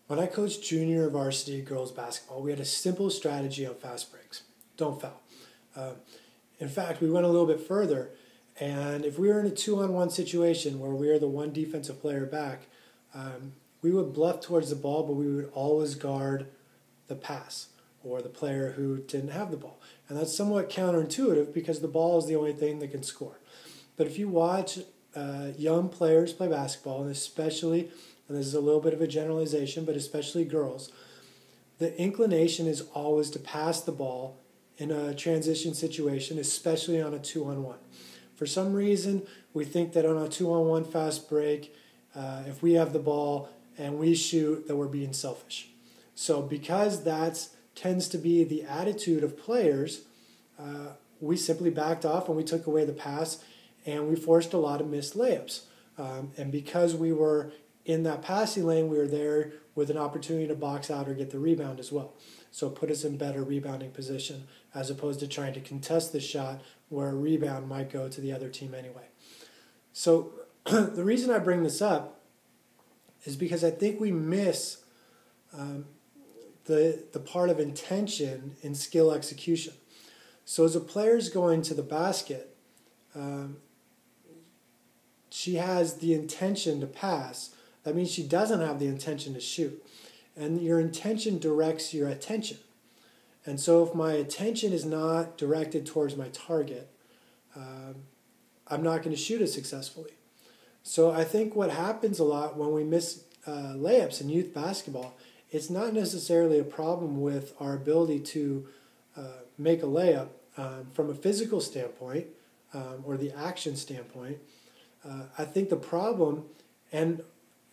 When I coached junior varsity girls basketball, we had a simple strategy on fast breaks. Don't foul. Uh, in fact, we went a little bit further, and if we were in a 2-on-1 situation where we are the one defensive player back, we would bluff towards the ball, but we would always guard the pass or the player who didn't have the ball. And that's somewhat counterintuitive because the ball is the only thing that can score. But if you watch young players play basketball, and especially, and this is a little bit of a generalization, but especially girls, the inclination is always to pass the ball in a transition situation, especially on a 2-on-1. For some reason, we think that on a 2-on-1 fast break, if we have the ball and we shoot, that we're being selfish. So because that tends to be the attitude of players, we simply backed off and we took away the pass, and we forced a lot of missed layups. And because we were in that passing lane, we were there with an opportunity to box out or get the rebound as well. So it put us in better rebounding position as opposed to trying to contest the shot where a rebound might go to the other team anyway. So the reason I bring this up is because I think we miss the part of intention in skill execution. So as a player's going to the basket, she has the intention to pass. That means she doesn't have the intention to shoot. And your intention directs your attention. And so if my attention is not directed towards my target, I'm not going to shoot it successfully. So I think what happens a lot when we miss layups in youth basketball, it's not necessarily a problem with our ability to make a layup from a physical standpoint or the action standpoint. I think the problem, and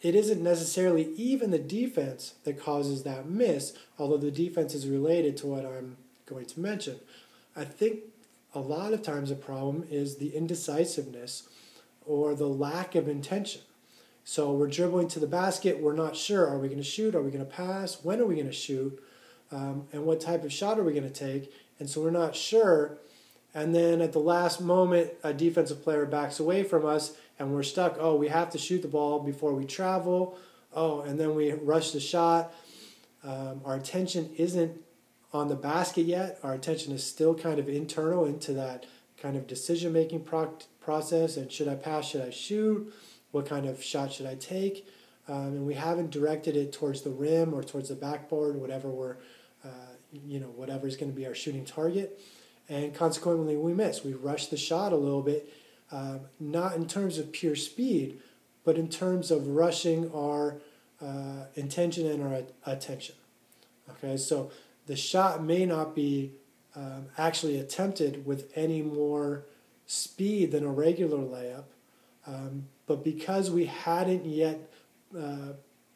it isn't necessarily even the defense that causes that miss, although the defense is related to what I'm going to mention. I think a lot of times the problem is the indecisiveness or the lack of intention. So we're dribbling to the basket, we're not sure, are we going to shoot, are we going to pass, when are we going to shoot, and what type of shot are we going to take, and so we're not sure, and then at the last moment a defensive player backs away from us and we're stuck, oh, we have to shoot the ball before we travel, oh, and then we rush the shot. Our attention isn't on the basket yet, our attention is still kind of internal into that kind of decision-making process, and should I pass, should I shoot, what kind of shot should I take, and we haven't directed it towards the rim or towards the backboard, whatever whatever is going to be our shooting target, and consequently we miss. We rush the shot a little bit, not in terms of pure speed, but in terms of rushing our intention and our attention. Okay, so the shot may not be actually attempted with any more speed than a regular layup, but because we hadn't yet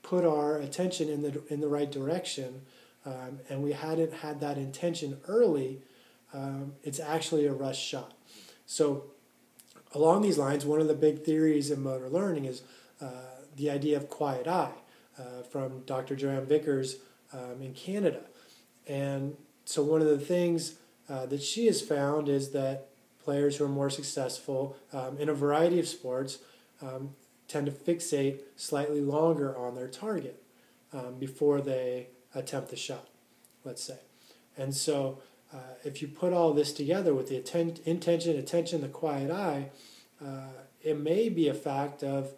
put our attention in the right direction, and we hadn't had that intention early, it's actually a rush shot. So along these lines, one of the big theories in motor learning is the idea of quiet eye from Dr. Joanne Vickers in Canada. And so one of the things that she has found is that players who are more successful in a variety of sports tend to fixate slightly longer on their target before they attempt the shot, let's say. And so if you put all this together with the intention, attention, the quiet eye, it may be a fact of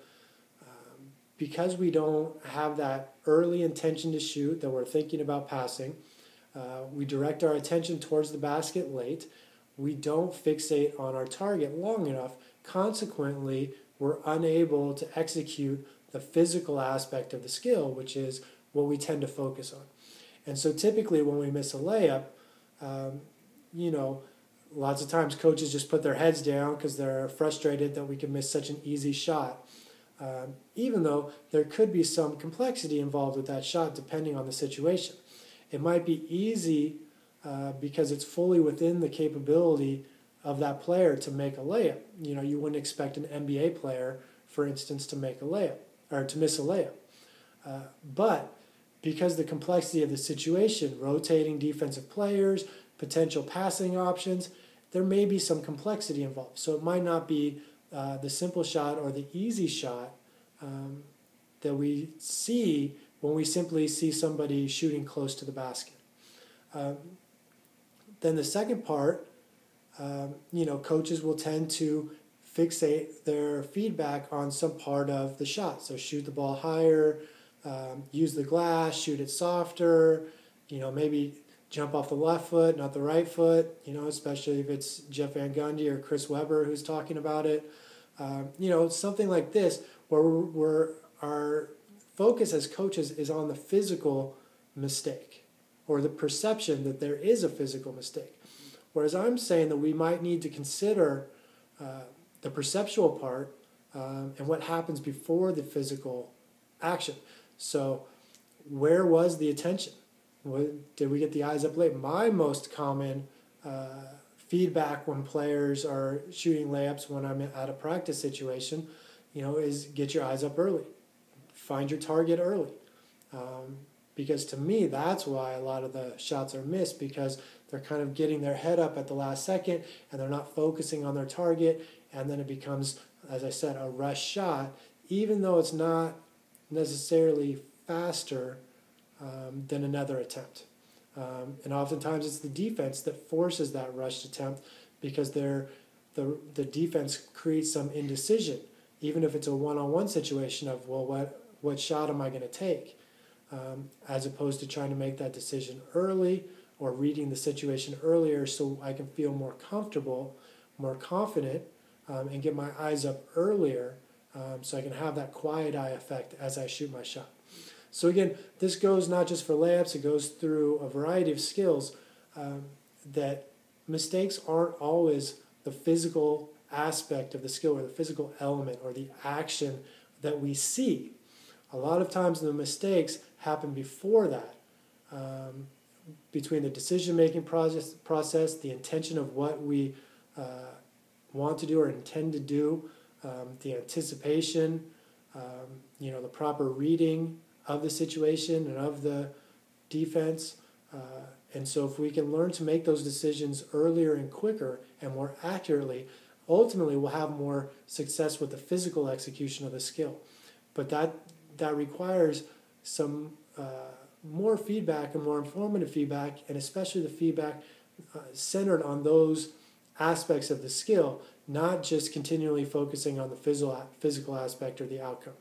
because we don't have that early intention to shoot, that we're thinking about passing, we direct our attention towards the basket late, we don't fixate on our target long enough, consequently we're unable to execute the physical aspect of the skill, which is what we tend to focus on. And so typically when we miss a layup, lots of times coaches just put their heads down because they're frustrated that we can miss such an easy shot, even though there could be some complexity involved with that shot depending on the situation. It might be easy because it's fully within the capability of that player to make a layup. You wouldn't expect an NBA player, for instance, to make a layup or to miss a layup. But because the complexity of the situation, rotating defensive players, potential passing options, there may be some complexity involved. So it might not be the simple shot or the easy shot that we see when we simply see somebody shooting close to the basket. Then the second part, coaches will tend to fixate their feedback on some part of the shot. So shoot the ball higher, use the glass, shoot it softer, maybe jump off the left foot, not the right foot, especially if it's Jeff Van Gundy or Chris Webber who's talking about it. Something like this where our focus as coaches is on the physical mistake or the perception that there is a physical mistake. Whereas I'm saying that we might need to consider the perceptual part and what happens before the physical action. So where was the attention? Did we get the eyes up late? My most common feedback when players are shooting layups when I'm at a practice situation, is get your eyes up early. Find your target early. Because to me, that's why a lot of the shots are missed, because they're kind of getting their head up at the last second and they're not focusing on their target, and then it becomes, as I said, a rush shot, even though it's not necessarily faster than another attempt. And oftentimes it's the defense that forces that rushed attempt, because the defense creates some indecision, even if it's a one-on-one situation of, well, what shot am I going to take? As opposed to trying to make that decision early or reading the situation earlier so I can feel more comfortable, more confident, and get my eyes up earlier so I can have that quiet eye effect as I shoot my shot. So again, this goes not just for layups, it goes through a variety of skills, that mistakes aren't always the physical aspect of the skill or the physical element or the action that we see. A lot of times the mistakes happen before that, between the decision-making process, the intention of what we want to do or intend to do, the anticipation, the proper reading of the situation and of the defense. And so if we can learn to make those decisions earlier and quicker and more accurately, ultimately we'll have more success with the physical execution of the skill. But that requires some more feedback and more informative feedback, and especially the feedback centered on those aspects of the skill, not just continually focusing on the physical aspect or the outcome.